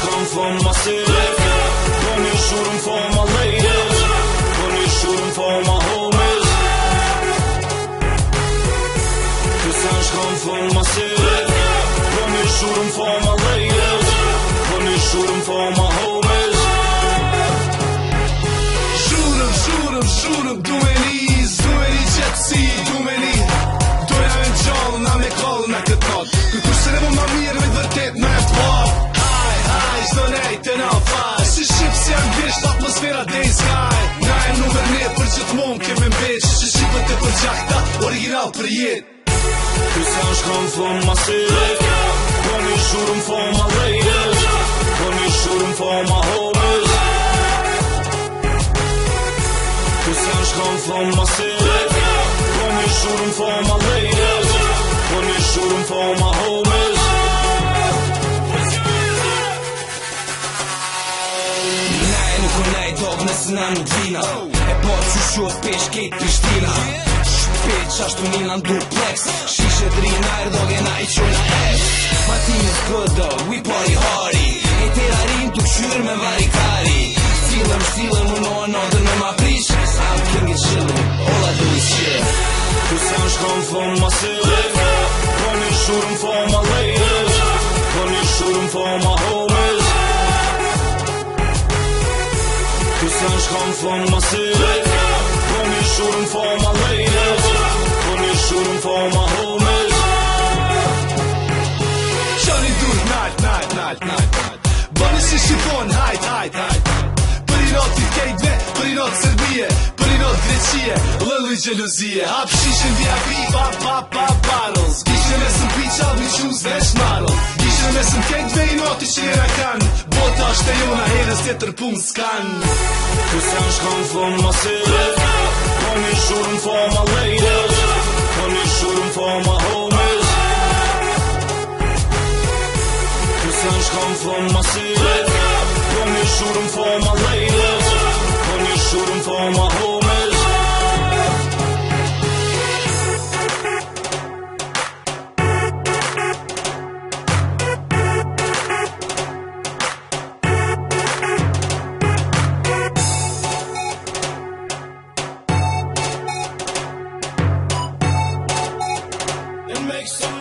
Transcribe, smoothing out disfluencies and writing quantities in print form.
Come from my city, when you shooting for my ladies, when you shooting for my homies. Cause I come from my city, when you shooting for my ladies, when you shooting for my homies. Shoot 'em, do any jet sea, do any. Do ja në gjallë, na me kallë, na këtë natë. Kërkush se ne ma mirë me vërtet me e parë. Zdo nejt e na faj Si shqip si anglisht atmosfera day sky Na e numër një për gjithmon kemi mbeq Që shqipët e për gjakta original për jet Cause I come from my city, when you shooting for my ladies, when you shooting for my homies. Cause I come from my city, when you shooting for my ladies, when you shooting for my homies. Nësë na nuk vina E po që shuat pesh kejt Prishtina Shpet qashtu nina në duplex Shishe drina erdoge na I qona ex My team is good dog, we party hardy E tera rim të këshyr me varikari Stilëm unohen odër me ma prish I'm king and chillin', all I do is chill Cause I come from my city, when you shooting for my ladies, when you shooting for my homies. Cause I come from my city, when you shooting for my ladies, when you shooting for my homies. Qani dur, night Bani si shqipon, hajt Për i noti kejtve, për i not Serbije Për i not Greqie, lëllu I gjeluzije Hap shishin VIP, pap bottles Gishën me sëm piqa, we choose vesh model Gishën me sëm kejtve I noti që njëra kan Bota është e jona, herës tjetër pun s'kan Cause I come from my city, when you shooting for my ladies, when you shooting for my homies. Cause I come from my city, when you shooting for my ladies, when you shooting for my homies. Make some